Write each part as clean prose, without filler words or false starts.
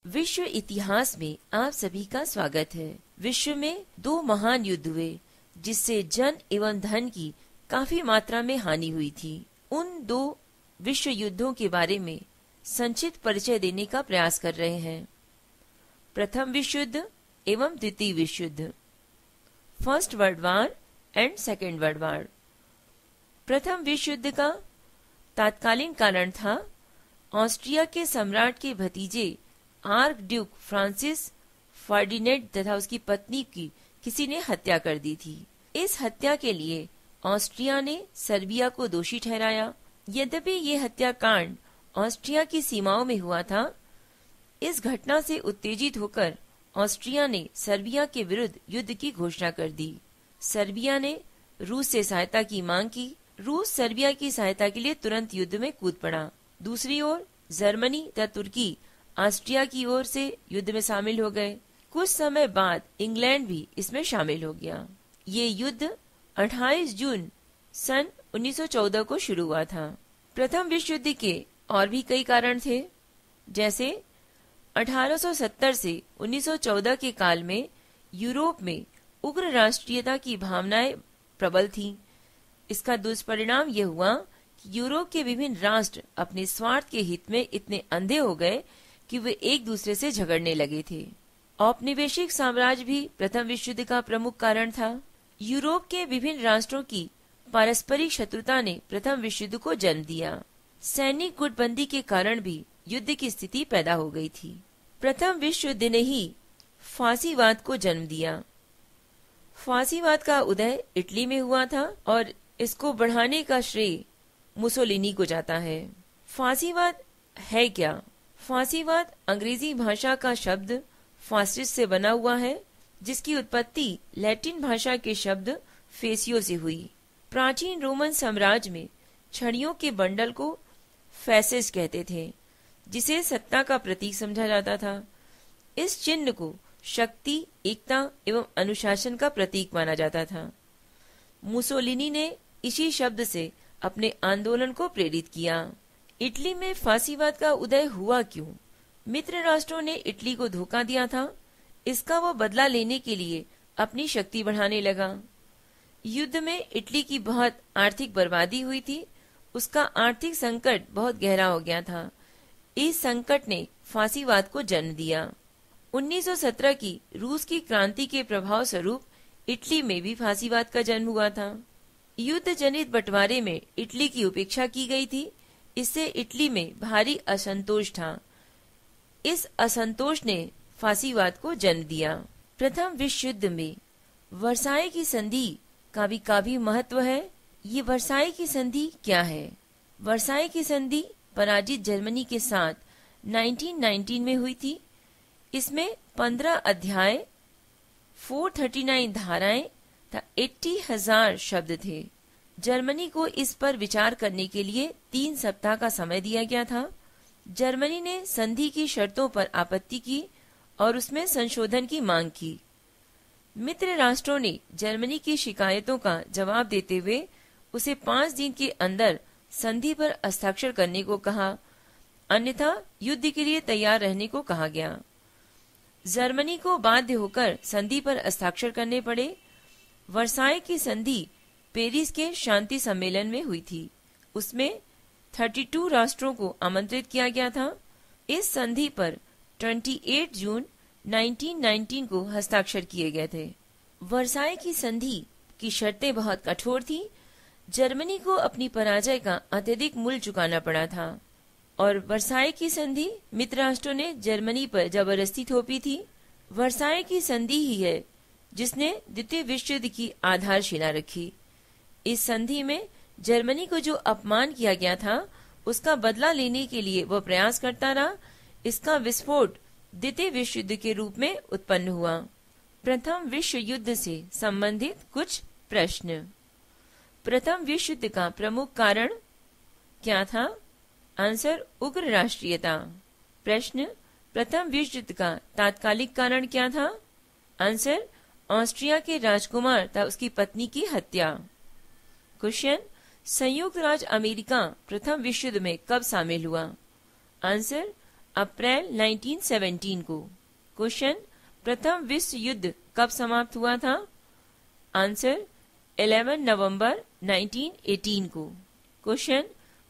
विश्व इतिहास में आप सभी का स्वागत है। विश्व में दो महान युद्ध हुए जिससे जन एवं धन की काफी मात्रा में हानि हुई थी। उन दो विश्व युद्धों के बारे में संक्षिप्त परिचय देने का प्रयास कर रहे हैं। प्रथम विश्व युद्ध एवं द्वितीय विश्व युद्ध, first world war and second world war. प्रथम विश्व युद्ध का तात्कालीन कारण था ऑस्ट्रिया के सम्राट के भतीजे आर्क ड्यूक फ्रांसिस फर्डिनेंड तथा उसकी पत्नी की किसी ने हत्या कर दी थी। इस हत्या के लिए ऑस्ट्रिया ने सर्बिया को दोषी ठहराया। यद्यपि ये हत्याकांड ऑस्ट्रिया की सीमाओं में हुआ था, इस घटना से उत्तेजित होकर ऑस्ट्रिया ने सर्बिया के विरुद्ध युद्ध की घोषणा कर दी। सर्बिया ने रूस से सहायता की मांग की। रूस सर्बिया की सहायता के लिए तुरंत युद्ध में कूद पड़ा। दूसरी ओर जर्मनी तथा तुर्की ऑस्ट्रिया की ओर से युद्ध में शामिल हो गए। कुछ समय बाद इंग्लैंड भी इसमें शामिल हो गया। ये युद्ध 28 जून सन 1914 को शुरू हुआ था। प्रथम विश्व युद्ध के और भी कई कारण थे, जैसे 1870 से 1914 के काल में यूरोप में उग्र राष्ट्रीयता की भावनाएं प्रबल थीं। इसका दुष्परिणाम यह हुआ कि यूरोप के विभिन्न राष्ट्र अपने स्वार्थ के हित में इतने अंधे हो गए कि वे एक दूसरे से झगड़ने लगे थे। औपनिवेशिक साम्राज्य भी प्रथम विश्व युद्ध का प्रमुख कारण था। यूरोप के विभिन्न राष्ट्रों की पारस्परिक शत्रुता ने प्रथम विश्व युद्ध को जन्म दिया। सैनिक गुटबंदी के कारण भी युद्ध की स्थिति पैदा हो गई थी। प्रथम विश्व युद्ध ने ही फांसीवाद को जन्म दिया। फांसीवाद का उदय इटली में हुआ था और इसको बढ़ाने का श्रेय मुसोलिनी को जाता है। फांसीवाद है क्या? फांसीवाद अंग्रेजी भाषा का शब्द फासिस्ट से बना हुआ है, जिसकी उत्पत्ति लैटिन भाषा के शब्द फेसियो से हुई। प्राचीन रोमन साम्राज्य में छड़ियों के बंडल को फैसिस कहते थे, जिसे सत्ता का प्रतीक समझा जाता था। इस चिन्ह को शक्ति, एकता एवं अनुशासन का प्रतीक माना जाता था। मुसोलिनी ने इसी शब्द से अपने आंदोलन को प्रेरित किया। इटली में फांसीवाद का उदय हुआ क्यों? मित्र राष्ट्रों ने इटली को धोखा दिया था। इसका वो बदला लेने के लिए अपनी शक्ति बढ़ाने लगा। युद्ध में इटली की बहुत आर्थिक बर्बादी हुई थी। उसका आर्थिक संकट बहुत गहरा हो गया था। इस संकट ने फांसीवाद को जन्म दिया। 1917 की रूस की क्रांति के प्रभाव स्वरूप इटली में भी फांसीवाद का जन्म हुआ था। युद्ध जनित बंटवारे में इटली की उपेक्षा की गई थी। इससे इटली में भारी असंतोष था। इस असंतोष ने फांसीवाद को जन्म दिया। प्रथम विश्व युद्ध में वर्साई की संधि का भी काफी महत्व है। ये वर्साई की संधि क्या है? वर्साई की संधि पराजित जर्मनी के साथ 1919 में हुई थी। इसमें 15 अध्याय, 439 धाराएं तथा 80,000 शब्द थे। जर्मनी को इस पर विचार करने के लिए 3 सप्ताह का समय दिया गया था। जर्मनी ने संधि की शर्तों पर आपत्ति की और उसमें संशोधन की मांग की। मित्र राष्ट्रों ने जर्मनी की शिकायतों का जवाब देते हुए उसे 5 दिन के अंदर संधि पर हस्ताक्षर करने को कहा, अन्यथा युद्ध के लिए तैयार रहने को कहा गया। जर्मनी को बाध्य होकर संधि पर हस्ताक्षर करने पड़े। वर्साई की संधि पेरिस के शांति सम्मेलन में हुई थी। उसमें 32 राष्ट्रों को आमंत्रित किया गया था। इस संधि पर 28 जून 1919 को हस्ताक्षर किए गए थे। वर्साई की संधि की शर्तें बहुत कठोर थी। जर्मनी को अपनी पराजय का अत्यधिक मूल्य चुकाना पड़ा था और वर्साई की संधि मित्र राष्ट्रों ने जर्मनी पर जबरदस्ती थोपी थी। वर्साई की संधि ही है जिसने द्वितीय विश्व युद्ध की आधारशिला रखी। इस संधि में जर्मनी को जो अपमान किया गया था, उसका बदला लेने के लिए वह प्रयास करता रहा। इसका विस्फोट द्वितीय विश्व युद्ध के रूप में उत्पन्न हुआ। प्रथम विश्व युद्ध से संबंधित कुछ प्रश्न। प्रथम विश्व युद्ध का प्रमुख कारण क्या था? आंसर, उग्र राष्ट्रीयता। प्रश्न, प्रथम विश्व युद्ध का तात्कालिक कारण क्या था? आंसर, ऑस्ट्रिया के राजकुमार तथा उसकी पत्नी की हत्या। क्वेश्चन, संयुक्त राज्य अमेरिका प्रथम विश्व युद्ध में कब शामिल हुआ? आंसर, अप्रैल 1917 को। क्वेश्चन, प्रथम विश्व युद्ध कब समाप्त हुआ था? आंसर 11 नवंबर 1918 को। क्वेश्चन,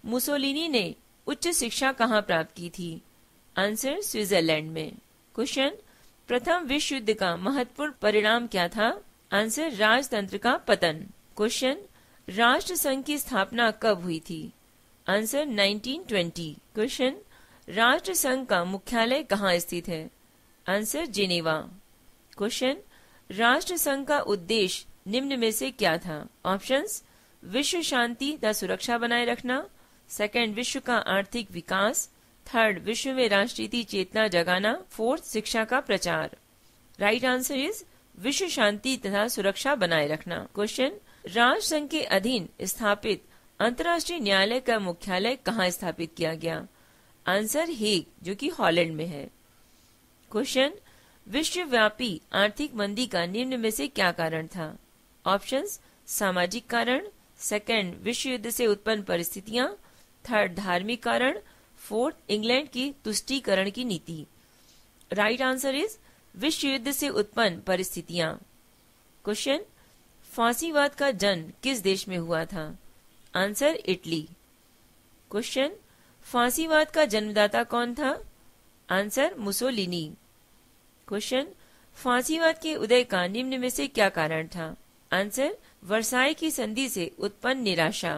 मुसोलिनी ने उच्च शिक्षा कहाँ प्राप्त की थी? आंसर स्विट्जरलैंड में। क्वेश्चन, प्रथम विश्व युद्ध का महत्वपूर्ण परिणाम क्या था? आंसर राजतंत्र का पतन। क्वेश्चन, राष्ट्र संघ की स्थापना कब हुई थी? आंसर 1920। क्वेश्चन, राष्ट्र संघ का मुख्यालय कहाँ स्थित है? Answer Geneva. क्वेश्चन, राष्ट्र संघ का उद्देश्य निम्न में से क्या था? ऑप्शंस, विश्व शांति तथा सुरक्षा बनाए रखना, सेकंड विश्व का आर्थिक विकास, थर्ड विश्व में राष्ट्रीय चेतना जगाना, फोर्थ शिक्षा का प्रचार। राइट आंसर इज विश्व शांति तथा सुरक्षा बनाए रखना। क्वेश्चन, राष्ट्र संघ के अधीन स्थापित अंतर्राष्ट्रीय न्यायालय का मुख्यालय कहाँ स्थापित किया गया? आंसर हेग, जो कि हॉलैंड में है। क्वेश्चन, विश्वव्यापी आर्थिक मंदी का निम्न में से क्या कारण था? ऑप्शंस, सामाजिक कारण, सेकंड विश्व युद्ध से उत्पन्न परिस्थितियां, थर्ड धार्मिक कारण, फोर्थ इंग्लैंड की तुष्टीकरण की नीति। राइट आंसर इज विश्व युद्ध से उत्पन्न परिस्थितियां। क्वेश्चन, फांसीवाद का जन्म किस देश में हुआ था? Answer Italy. क्वेश्चन, फांसीवाद का जन्मदाता कौन था? Answer Mussolini. क्वेश्चन, फांसीवाद के उदय का निम्न में से क्या कारण था? आंसर वर्साई की संधि से उत्पन्न निराशा।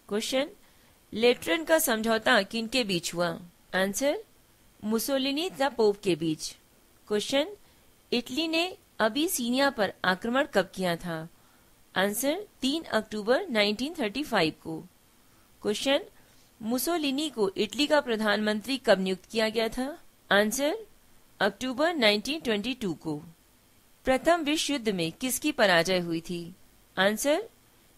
क्वेश्चन, लेटरन का समझौता किनके बीच हुआ? आंसर मुसोलिनी तथा पोप के बीच। क्वेश्चन, इटली ने अबिसिनिया पर आक्रमण कब किया था? आंसर 3 अक्टूबर 1935 को। क्वेश्चन, मुसोलिनी को इटली का प्रधानमंत्री कब नियुक्त किया गया था? आंसर अक्टूबर 1922 को। प्रथम विश्व युद्ध में किसकी पराजय हुई थी? आंसर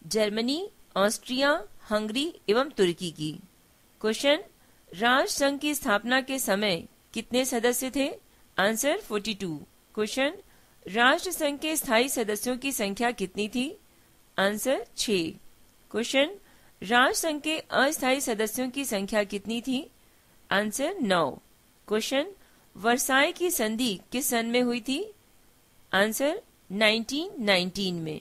जर्मनी, ऑस्ट्रिया, हंगरी एवं तुर्की की। क्वेश्चन, राष्ट्र संघ की स्थापना के समय कितने सदस्य थे? आंसर 42। क्वेश्चन, राष्ट्र संघ के स्थायी सदस्यों की संख्या कितनी थी? आंसर 6। क्वेश्चन, राष्ट्र संघ के अस्थायी सदस्यों की संख्या कितनी थी? आंसर 9। क्वेश्चन, वर्साई की संधि किस सन में हुई थी? आंसर 1919 में।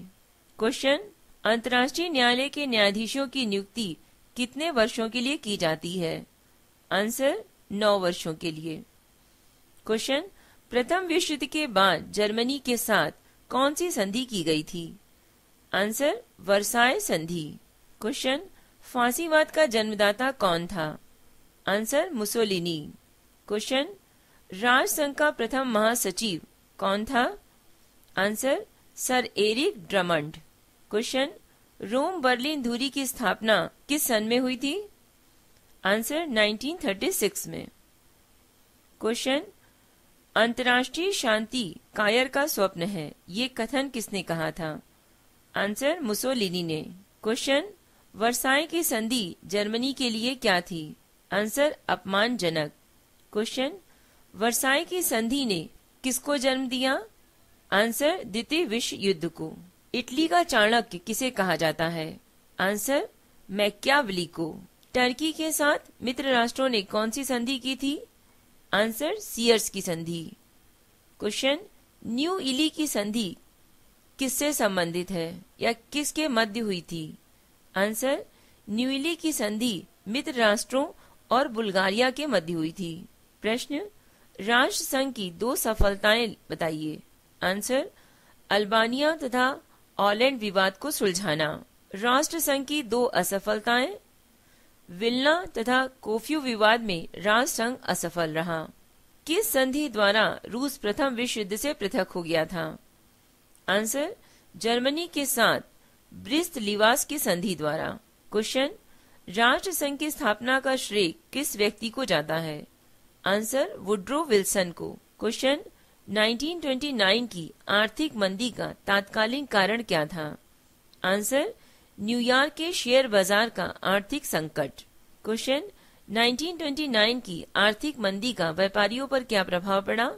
क्वेश्चन, अंतर्राष्ट्रीय न्यायालय के न्यायाधीशों की नियुक्ति कितने वर्षों के लिए की जाती है? आंसर 9 वर्षों के लिए। क्वेश्चन, प्रथम विश्व युद्ध के बाद जर्मनी के साथ कौन सी संधि की गई थी? आंसर वर्साई संधि। क्वेश्चन, फांसीवाद का जन्मदाता कौन था? Answer Mussolini. क्वेश्चन, राष्ट्रसंघ का प्रथम महासचिव कौन था? Answer sir Eric Drummond. Question, Rome Berlin दूरी की स्थापना किस सन में हुई थी? आंसर 1936 में। क्वेश्चन, अंतर्राष्ट्रीय शांति कायर का स्वप्न है, ये कथन किसने कहा था? आंसर मुसोलिनी ने। क्वेश्चन, वर्साई की संधि जर्मनी के लिए क्या थी? आंसर अपमानजनक। क्वेश्चन, वर्साई की संधि ने किसको जन्म दिया? आंसर द्वितीय विश्व युद्ध को। इटली का चाणक्य किसे कहा जाता है? आंसर मैकियावेली को। टर्की के साथ मित्र राष्ट्रों ने कौन सी संधि की थी? आंसर सीयर्स की संधि। क्वेश्चन, न्यू इली की संधि किससे संबंधित है या किसके मध्य हुई थी? आंसर न्यू इली की संधि मित्र राष्ट्रों और बुल्गारिया के मध्य हुई थी। प्रश्न, राष्ट्र संघ की 2 सफलताएं बताइए। आंसर अल्बानिया तथा ऑलैंड विवाद को सुलझाना। राष्ट्र संघ की 2 असफलताएं, विल्ना तथा कोफ्यू विवाद में राष्ट्र संघ असफल रहा। किस संधि द्वारा रूस प्रथम विश्व युद्ध से पृथक हो गया था? आंसर जर्मनी के साथ ब्रिस्ट लिवास की संधि द्वारा। क्वेश्चन, राष्ट्र संघ की स्थापना का श्रेय किस व्यक्ति को जाता है? आंसर वुड्रो विल्सन को। क्वेश्चन, 1929 की आर्थिक मंदी का तात्कालिक कारण क्या था? आंसर न्यूयॉर्क के शेयर बाजार का आर्थिक संकट। क्वेश्चन, 1929 की आर्थिक मंदी का व्यापारियों पर क्या प्रभाव पड़ा?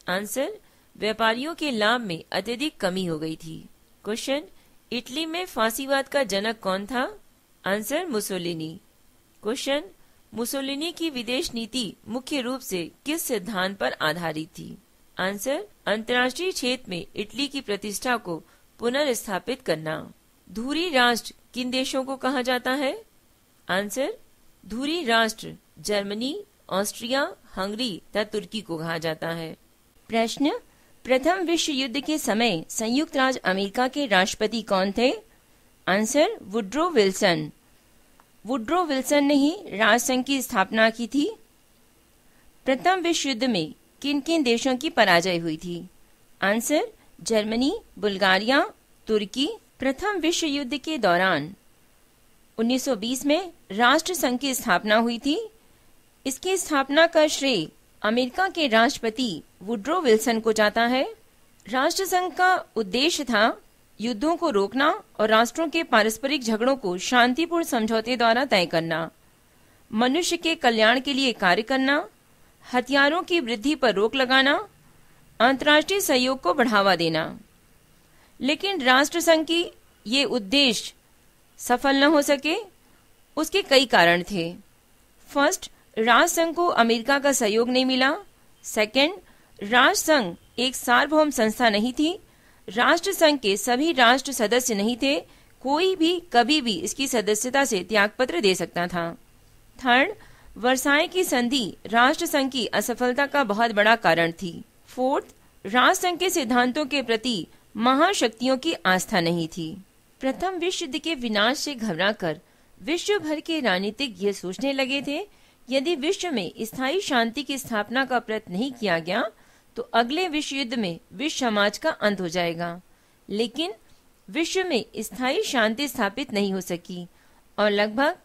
आंसर व्यापारियों के लाभ में अत्यधिक कमी हो गई थी। क्वेश्चन, इटली में फांसीवाद का जनक कौन था? Answer Mussolini. क्वेश्चन, मुसोलिनी की विदेश नीति मुख्य रूप से किस सिद्धांत पर आधारित थी? आंसर, अंतर्राष्ट्रीय क्षेत्र में इटली की प्रतिष्ठा को पुनर्स्थापित करना। धुरी राष्ट्र किन देशों को कहा जाता है? आंसर, धुरी राष्ट्र जर्मनी, ऑस्ट्रिया, हंगरी तथा तुर्की को कहा जाता है। प्रश्न, प्रथम विश्व युद्ध के समय संयुक्त राज्य अमेरिका के राष्ट्रपति कौन थे? Answer, Woodrow Wilson. Woodrow Wilson ने ही राष्ट्रसंघ की स्थापना की थी। प्रथम विश्व युद्ध में किन किन देशों की पराजय हुई थी? आंसर, जर्मनी, बुल्गारिया, तुर्की। प्रथम विश्व युद्ध के दौरान 1920 में राष्ट्रसंघ की स्थापना हुई थी। इसकी स्थापना का श्रेय अमेरिका के राष्ट्रपति वुड्रो विल्सन को जाता है। राष्ट्रसंघ का उद्देश्य था युद्धों को रोकना और राष्ट्रों के पारस्परिक झगड़ों को शांतिपूर्ण समझौते द्वारा तय करना, मनुष्य के कल्याण के लिए कार्य करना, हथियारों की वृद्धि पर रोक लगाना, अंतर्राष्ट्रीय सहयोग को बढ़ावा देना। लेकिन राष्ट्रसंघ की ये उद्देश्य सफल न हो सके। उसके कई कारण थे। फर्स्ट, राष्ट्रसंघ को अमेरिका का सहयोग नहीं मिला। सेकंड, राष्ट्रसंघ एक सार्वभौम संस्था नहीं थी। राष्ट्रसंघ के सभी राष्ट्र सदस्य नहीं थे। कोई भी कभी भी इसकी सदस्यता से त्यागपत्र दे सकता था। थर्ड, वर्साय की संधि राष्ट्रसंघ की असफलता का बहुत बड़ा कारण थी। फोर्थ, राष्ट्रसंघ के सिद्धांतों के प्रति महाशक्तियों की आस्था नहीं थी। प्रथम विश्व युद्ध के विनाश से घबराकर विश्व भर के राजनीतिक ये सोचने लगे थे, यदि विश्व में स्थायी शांति की स्थापना का प्रयत्न नहीं किया गया तो अगले विश्व युद्ध में विश्व समाज का अंत हो जाएगा। लेकिन विश्व में स्थायी शांति स्थापित नहीं हो सकी और लगभग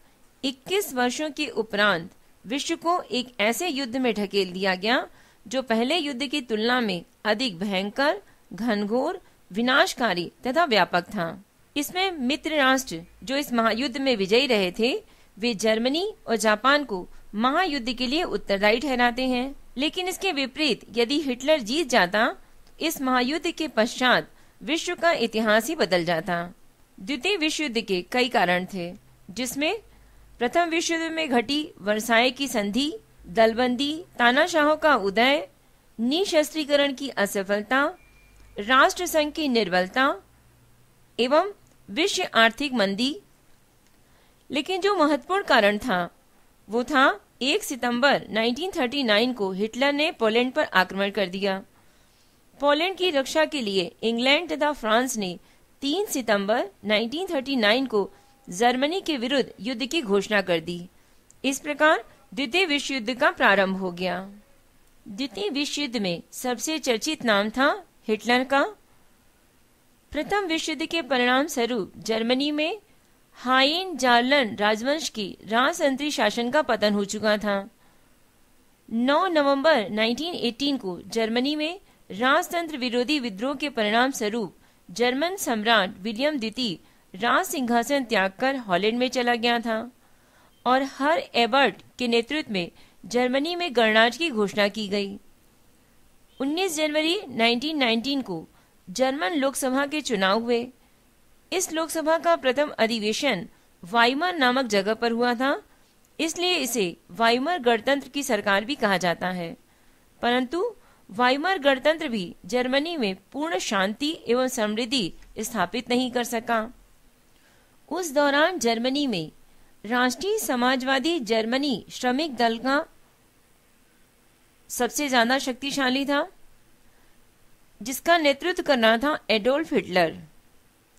21 वर्षों के उपरांत विश्व को एक ऐसे युद्ध में ढकेल दिया गया जो पहले युद्ध की तुलना में अधिक भयंकर, घनघोर, विनाशकारी तथा व्यापक था। इसमें मित्र राष्ट्र जो इस महायुद्ध में विजयी रहे थे, वे जर्मनी और जापान को महायुद्ध के लिए उत्तरदायी ठहराते हैं। लेकिन इसके विपरीत यदि हिटलर जीत जाता तो इस महायुद्ध के पश्चात विश्व का इतिहास ही बदल जाता। द्वितीय विश्व युद्ध के कई कारण थे, जिसमें प्रथम विश्व युद्ध में घटी वर्साय की संधि, दलबंदी, तानाशाहों का उदय, निशस्त्रीकरण की असफलता, राष्ट्रसंघ की निर्बलता एवं विश्व आर्थिक मंदी। लेकिन जो महत्वपूर्ण कारण था वो था 1 सितंबर 1939 को हिटलर ने पोलैंड पर आक्रमण कर दिया। पोलैंड की रक्षा के लिए इंग्लैंड तथा फ्रांस ने 3 सितंबर 1939 को जर्मनी के विरुद्ध युद्ध की घोषणा कर दी। इस प्रकार द्वितीय विश्व युद्ध का प्रारंभ हो गया। द्वितीय विश्व युद्ध में सबसे चर्चित नाम था हिटलर का। प्रथम विश्व युद्ध के परिणाम स्वरूप जर्मनी में हाइन-जार्लन राजवंश की राजतंत्री शासन का पतन हो चुका था। 9 नवंबर 1918 को जर्मनी में राजतंत्र विरोधी विद्रोह के परिणाम स्वरूप जर्मन सम्राट विलियम द्वितीय राज सिंहासन त्याग कर हॉलैंड में चला गया था और हर एबर्ट के नेतृत्व में जर्मनी में गणराज्य की घोषणा की गई। 19 जनवरी 1919 को जर्मन लोकसभा के चुनाव हुए। इस लोकसभा का प्रथम अधिवेशन वाइमर नामक जगह पर हुआ था, इसलिए इसे वाइमर गणतंत्र की सरकार भी कहा जाता है। परंतु वाइमर गणतंत्र भी जर्मनी में पूर्ण शांति एवं समृद्धि स्थापित नहीं कर सका। उस दौरान जर्मनी में राष्ट्रीय समाजवादी जर्मनी श्रमिक दल का सबसे ज्यादा शक्तिशाली था, जिसका नेतृत्व करना था Adolf Hitler.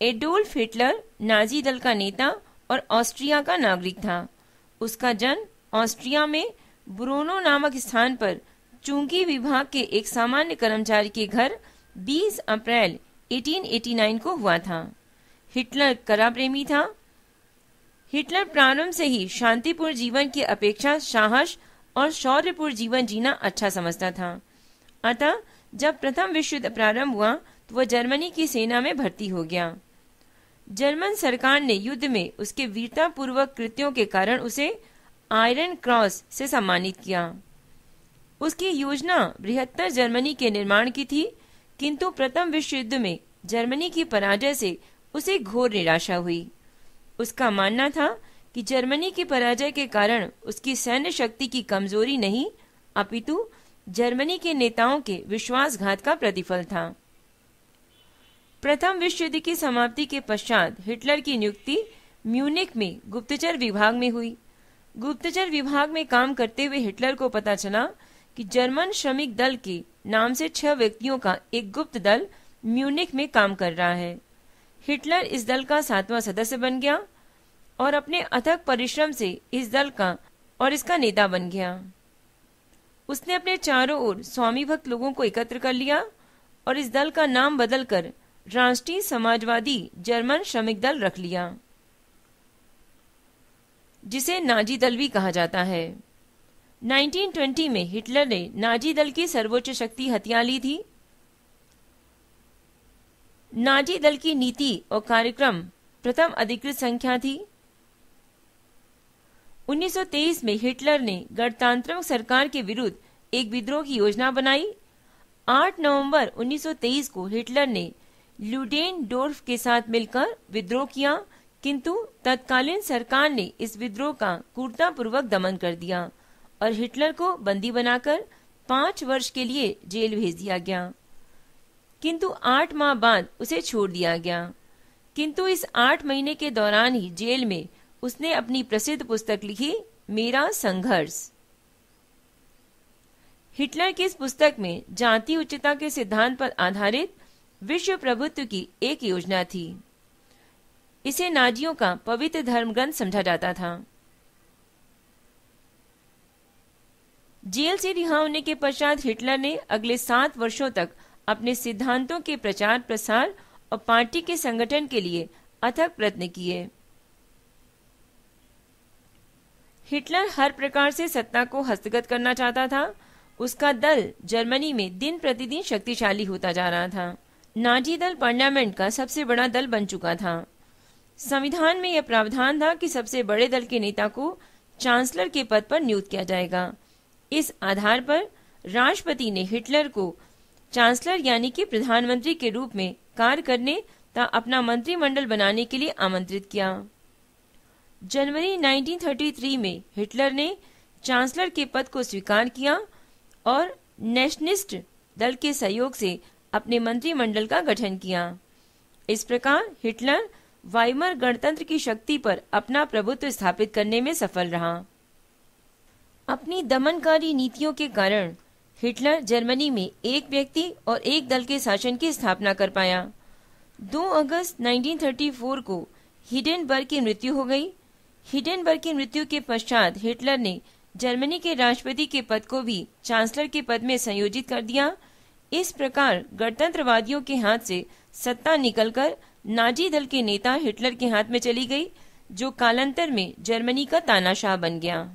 Adolf Hitler Nazi दल का नेता और ऑस्ट्रिया का नागरिक था। उसका जन्म ऑस्ट्रिया में ब्रूनो नामक स्थान पर चूंगी विभाग के एक सामान्य कर्मचारी के घर 20 अप्रैल 1889 को हुआ था। हिटलर कला प्रेमी था। हिटलर प्रारंभ से ही शांतिपूर्ण जीवन की अपेक्षा साहस और शौर्यपूर्ण जीवन जीना अच्छा समझता था। अतः जब प्रथम विश्व युद्ध प्रारंभ हुआ तो वह जर्मनी की सेना में भर्ती हो गया। जर्मन सरकार ने युद्ध में उसके वीरतापूर्वक कृत्यों के कारण उसे आयरन क्रॉस से सम्मानित किया। उसकी योजना बृहत्तर जर्मनी के निर्माण की थी, किंतु प्रथम विश्व युद्ध में जर्मनी की पराजय से उसे घोर निराशा हुई। उसका मानना था कि जर्मनी की पराजय के कारण उसकी सैन्य शक्ति की कमजोरी नहीं, अपितु जर्मनी के नेताओं के विश्वासघात का प्रतिफल था। प्रथम विश्व युद्ध की समाप्ति के पश्चात हिटलर की नियुक्ति म्यूनिख में गुप्तचर विभाग में हुई। गुप्तचर विभाग में काम करते हुए हिटलर को पता चला कि जर्मन श्रमिक दल के नाम से 6 व्यक्तियों का एक गुप्त दल म्यूनिख में काम कर रहा है। हिटलर इस दल का 7वां सदस्य बन गया और अपने अथक परिश्रम से इस दल का और इसका नेता बन गया। उसने अपने चारों ओर स्वामी भक्त लोगों को एकत्र कर लिया और इस दल का नाम बदलकर राष्ट्रीय समाजवादी जर्मन श्रमिक दल रख लिया, जिसे नाजी दल भी कहा जाता है। 1920 में हिटलर ने नाजी दल की सर्वोच्च शक्ति हथिया ली थी। नाजी दल की नीति और कार्यक्रम प्रथम अधिकृत संख्या थी। 1923 में हिटलर ने गणतांत्रिक सरकार के विरुद्ध एक विद्रोह की योजना बनाई। 8 नवंबर 1923 को हिटलर ने ल्यूडेनडोर्फ के साथ मिलकर विद्रोह किया, किंतु तत्कालीन सरकार ने इस विद्रोह का क्रूरतापूर्वक दमन कर दिया और हिटलर को बंदी बनाकर 5 वर्ष के लिए जेल भेज दिया गया, किंतु 8 माह बाद उसे छोड़ दिया गया। किंतु इस 8 महीने के दौरान ही जेल में उसने अपनी प्रसिद्ध पुस्तक लिखी, मेरा संघर्ष। हिटलर की इस पुस्तक में जाति उच्चता के सिद्धांत पर आधारित विश्व प्रभुत्व की एक योजना थी। इसे नाजियों का पवित्र धर्म ग्रंथ समझा जाता था। जेल से रिहा होने के पश्चात हिटलर ने अगले 7 वर्षों तक अपने सिद्धांतों के प्रचार प्रसार और पार्टी के संगठन के लिए अथक प्रयत्न किए। हिटलर हर प्रकार से सत्ता को हस्तगत करना चाहता था। उसका दल जर्मनी में दिन प्रतिदिन शक्तिशाली होता जा रहा था। नाजी दल पार्लियामेंट का सबसे बड़ा दल बन चुका था। संविधान में यह प्रावधान था कि सबसे बड़े दल के नेता को चांसलर के पद पर नियुक्त किया जाएगा। इस आधार पर राष्ट्रपति ने हिटलर को चांसलर यानी कि प्रधानमंत्री के रूप में कार्य करने तथा अपना मंत्रिमंडल बनाने के लिए आमंत्रित किया। जनवरी 1933 में हिटलर ने चांसलर के पद को स्वीकार किया और नेशनिस्ट दल के सहयोग से अपने मंत्रिमंडल का गठन किया। इस प्रकार हिटलर वाइमर गणतंत्र की शक्ति पर अपना प्रभुत्व स्थापित करने में सफल रहा। अपनी दमनकारी नीतियों के कारण हिटलर जर्मनी में एक व्यक्ति और एक दल के शासन की स्थापना कर पाया। 2 अगस्त 1934 को हिडेनबर्ग की मृत्यु हो गई। हिडेनबर्ग की मृत्यु के पश्चात हिटलर ने जर्मनी के राष्ट्रपति के पद को भी चांसलर के पद में संयोजित कर दिया। इस प्रकार गणतंत्रवादियों के हाथ से सत्ता निकलकर नाजी दल के नेता हिटलर के हाथ में चली गई, जो कालांतर में जर्मनी का तानाशाह बन गया।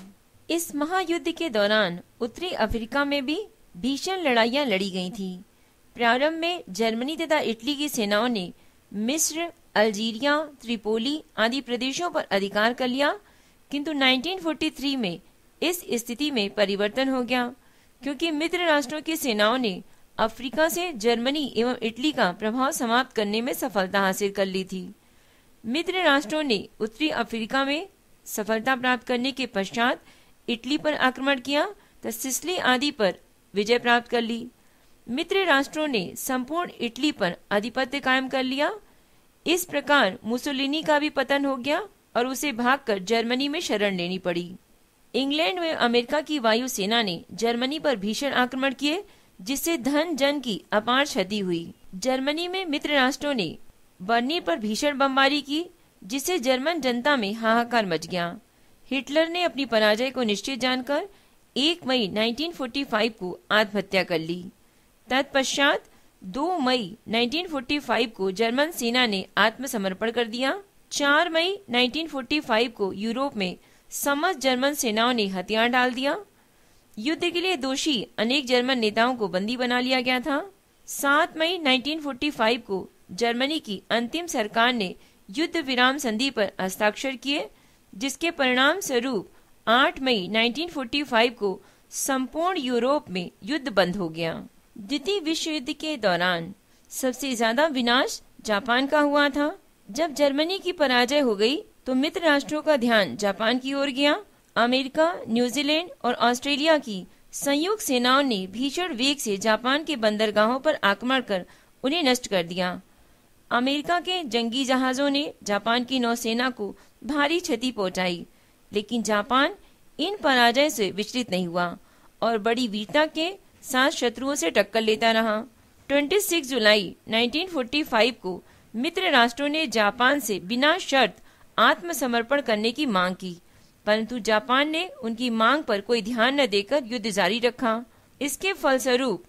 इस महायुद्ध के दौरान उत्तरी अफ्रीका में भी भीषण लड़ाइयां लड़ी गई थी। प्रारंभ में जर्मनी तथा इटली की सेनाओं ने मिस्र, अल्जीरिया, त्रिपोली आदि प्रदेशों पर अधिकार कर लिया, किंतु 1943 में इस स्थिति में परिवर्तन हो गया, क्योंकि मित्र राष्ट्रों की सेनाओं ने अफ्रीका से जर्मनी एवं इटली का प्रभाव समाप्त करने में सफलता हासिल कर ली थी। मित्र राष्ट्रों ने उत्तरी अफ्रीका में सफलता प्राप्त करने के पश्चात इटली पर आक्रमण किया तथा सिसिली आदि पर विजय प्राप्त कर ली। मित्र राष्ट्रों ने संपूर्ण इटली पर आधिपत्य कायम कर लिया। इस प्रकार मुसोलिनी का भी पतन हो गया और उसे भागकर जर्मनी में शरण लेनी पड़ी। इंग्लैंड में अमेरिका की वायुसेना ने जर्मनी पर भीषण आक्रमण किए, जिससे धन जन की अपार क्षति हुई। जर्मनी में मित्र राष्ट्रों ने बर्लिन पर भीषण बमबारी की, जिससे जर्मन जनता में हाहाकार मच गया। हिटलर ने अपनी पराजय को निश्चित जानकर 1 मई 1945 को आत्महत्या कर ली। तत्पश्चात 2 मई 1945 को जर्मन सेना ने आत्मसमर्पण कर दिया। 4 मई 1945 को यूरोप में समस्त जर्मन सेनाओं ने हथियार डाल दिया। युद्ध के लिए दोषी अनेक जर्मन नेताओं को बंदी बना लिया गया था। 7 मई 1945 को जर्मनी की अंतिम सरकार ने युद्ध विराम संधि पर हस्ताक्षर किए, जिसके परिणाम स्वरूप 8 मई 1945 को संपूर्ण यूरोप में युद्ध बंद हो गया। द्वितीय विश्व युद्ध के दौरान सबसे ज्यादा विनाश जापान का हुआ था। जब जर्मनी की पराजय हो गई तो मित्र राष्ट्रों का ध्यान जापान की ओर गया। अमेरिका, न्यूजीलैंड और ऑस्ट्रेलिया की संयुक्त सेनाओं ने भीषण वेग से जापान के बंदरगाहों पर आक्रमण कर उन्हें नष्ट कर दिया। अमेरिका के जंगी जहाजों ने जापान की नौसेना को भारी क्षति पहुंचाई, लेकिन जापान इन पराजय से विचलित नहीं हुआ और बड़ी वीरता के साथ शत्रुओं से टक्कर लेता रहा। 26 जुलाई 1945 को मित्र राष्ट्रों ने जापान से बिना शर्त आत्मसमर्पण करने की मांग की, परंतु जापान ने उनकी मांग पर कोई ध्यान न देकर युद्ध जारी रखा। इसके फलस्वरूप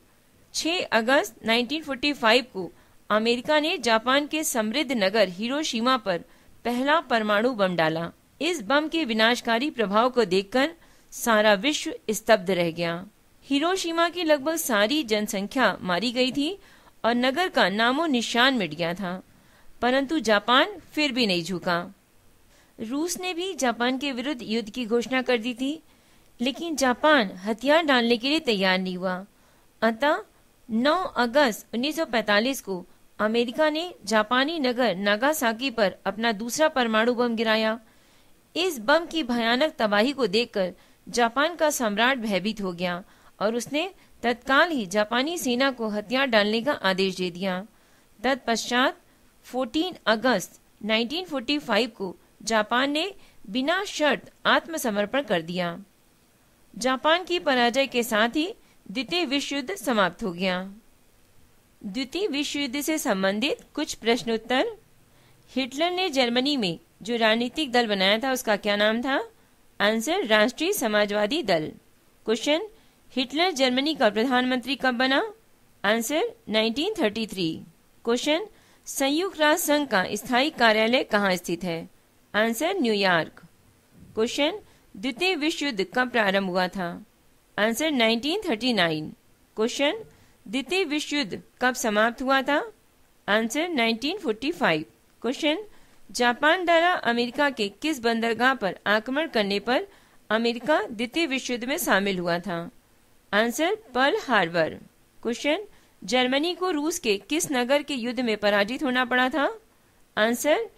6 अगस्त 1945 को अमेरिका ने जापान के समृद्ध नगर हिरोशिमा पर पहला परमाणु बम डाला। इस बम के विनाशकारी प्रभाव को देखकर सारा विश्व स्तब्ध रह गया। हिरोशिमा की लगभग सारी जनसंख्या मारी गई थी और नगर का नामो निशान मिट गया था, परंतु जापान फिर भी नहीं झुका। रूस ने भी जापान के विरुद्ध युद्ध की घोषणा कर दी थी, लेकिन जापान हथियार डालने के लिए तैयार नहीं हुआ। अतः 9 अगस्त 1945 को अमेरिका ने जापानी नगर नागासाकी पर अपना दूसरा परमाणु बम गिराया। इस बम की भयानक तबाही को देखकर जापान का सम्राट भयभीत हो गया और उसने तत्काल ही जापानी सेना को हथियार डालने का आदेश दे दिया। तत्पश्चात 14 अगस्त 1945 को जापान ने बिना शर्त आत्मसमर्पण कर दिया। जापान की पराजय के साथ ही द्वितीय विश्व युद्ध समाप्त हो गया। द्वितीय विश्व युद्ध से संबंधित कुछ प्रश्नोत्तर। हिटलर ने जर्मनी में जो राजनीतिक दल बनाया था उसका क्या नाम था? आंसर, राष्ट्रीय समाजवादी दल। क्वेश्चन, हिटलर जर्मनी का प्रधानमंत्री कब बना? आंसर, 1933। क्वेश्चन, संयुक्त राष्ट्र संघ का स्थायी कार्यालय कहाँ स्थित है? Answer, New York. क्वेश्चन, द्वितीय विश्व युद्ध कब प्रारंभ हुआ था? आंसर, 1939। क्वेश्चन, द्वितीय विश्व युद्ध कब समाप्त हुआ था? आंसर, 1945। क्वेश्चन, जापान द्वारा अमेरिका के किस बंदरगाह पर आक्रमण करने पर अमेरिका द्वितीय विश्व युद्ध में शामिल हुआ था? Answer, Pearl Harbor. Question, Germany को रूस के किस नगर के युद्ध में पराजित होना पड़ा था? Answer,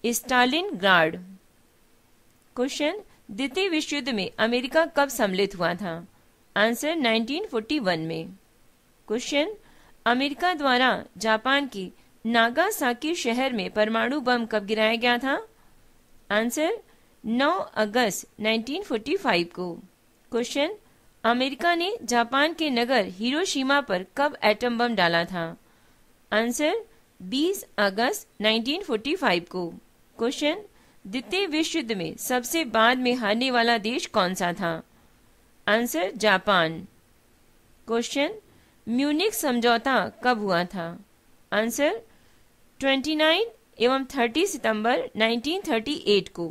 Stalingrad. क्वेश्चन, द्वितीय विश्व युद्ध में अमेरिका कब सम्मिलित हुआ था? आंसर, 1941 में। क्वेश्चन, अमेरिका द्वारा जापान के नागासाकी शहर में परमाणु बम कब गिराया गया था? आंसर, 9 अगस्त 1945 को। क्वेश्चन, अमेरिका ने जापान के नगर हिरोशिमा पर कब एटम बम डाला था? आंसर, 20 अगस्त 1945 को। क्वेश्चन, द्वितीय विश्व युद्ध में सबसे बाद में हारने वाला देश कौन सा था? Answer, Japan. क्वेश्चन, म्यूनिख समझौता कब हुआ था? आंसर, 29 एवं 30 सितंबर 1938 को।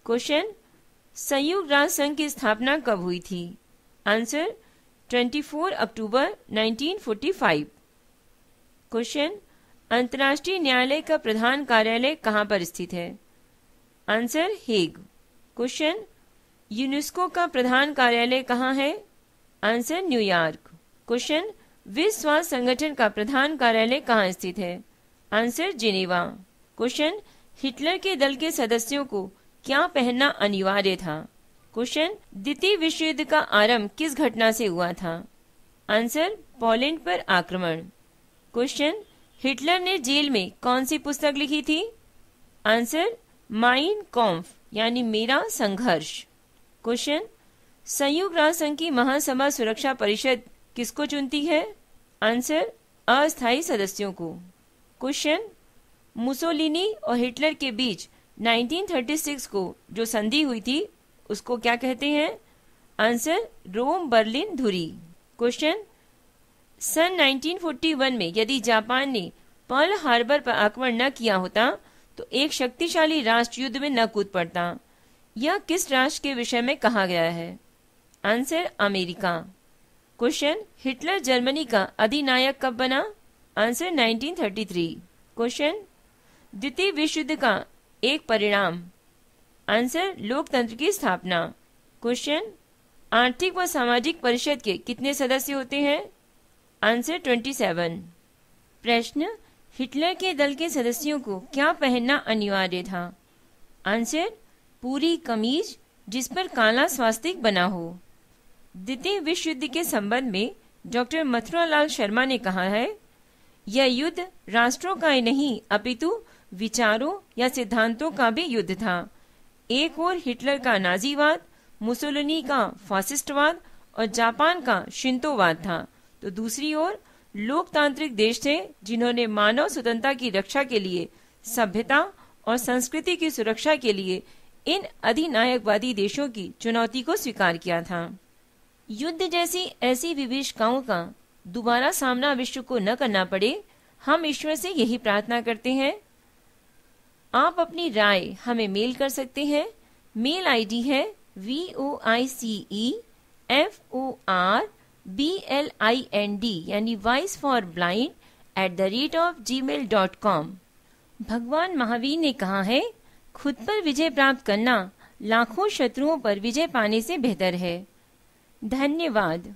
क्वेश्चन, संयुक्त राष्ट्र संघ की स्थापना कब हुई थी? आंसर, 24 अक्टूबर 1945। क्वेश्चन, अंतर्राष्ट्रीय न्यायालय का प्रधान कार्यालय कहाँ पर स्थित है? Answer, Hague. क्वेश्चन, यूनेस्को का प्रधान कार्यालय कहाँ है? Answer, New York. क्वेश्चन, विश्व स्वास्थ्य संगठन का प्रधान कार्यालय कहाँ स्थित है? Answer, Geneva. क्वेश्चन, हिटलर के दल के सदस्यों को क्या पहनना अनिवार्य था? क्वेश्चन, द्वितीय विश्व युद्ध का आरंभ किस घटना से हुआ था? आंसर, पोलैंड पर आक्रमण। क्वेश्चन, हिटलर ने जेल में कौन सी पुस्तक लिखी थी? आंसर, माइन कॉम्फ यानी मेरा संघर्ष। क्वेश्चन, संयुक्त राष्ट्र संघ की महासभा सुरक्षा परिषद किसको चुनती है? आंसर, अस्थायी सदस्यों को। क्वेश्चन, मुसोलिनी और हिटलर के बीच 1936 को जो संधि हुई थी उसको क्या कहते हैं? आंसर, रोम बर्लिन धुरी। क्वेश्चन, सन 1941 में यदि जापान ने पर्ल हार्बर पर आक्रमण न किया होता तो एक शक्तिशाली राष्ट्र युद्ध में न कूद पड़ता। यह किस राष्ट्र के विषय में कहा गया है? Answer, America. Question, Hitler Germany का अधिनायक कब बना? आंसर, 1933। क्वेश्चन, द्वितीय विश्व युद्ध का एक परिणाम? आंसर, लोकतंत्र की स्थापना। क्वेश्चन, आर्थिक व सामाजिक परिषद के कितने सदस्य होते हैं? आंसर, 27। प्रश्न, हिटलर के दल के सदस्यों को क्या पहनना अनिवार्य था? आंसर, पूरी कमीज जिस पर काला स्वास्तिक बना हो। द्वितीय विश्व युद्ध के संबंध में डॉक्टर मथुरालाल शर्मा ने कहा है, यह युद्ध राष्ट्रों का ही नहीं अपितु विचारों या सिद्धांतों का भी युद्ध था। एक ओर हिटलर का नाजीवाद, मुसोलिनी का फासिस्टवाद और जापान का शिंतोवाद था, तो दूसरी ओर लोकतांत्रिक देश थे जिन्होंने मानव स्वतंत्रता की रक्षा के लिए, सभ्यता और संस्कृति की सुरक्षा के लिए इन अधिनायकवादी देशों की चुनौती को स्वीकार किया था। युद्ध जैसी ऐसी विभीषिकाओं का दोबारा सामना विश्व को न करना पड़े, हम ईश्वर से यही प्रार्थना करते हैं। आप अपनी राय हमें मेल कर सकते हैं। मेल आईडी है voiceforblind यानी वॉइस फॉर ब्लाइंड @gmail.com। भगवान महावीर ने कहा है, खुद पर विजय प्राप्त करना लाखों शत्रुओं पर विजय पाने से बेहतर है। धन्यवाद।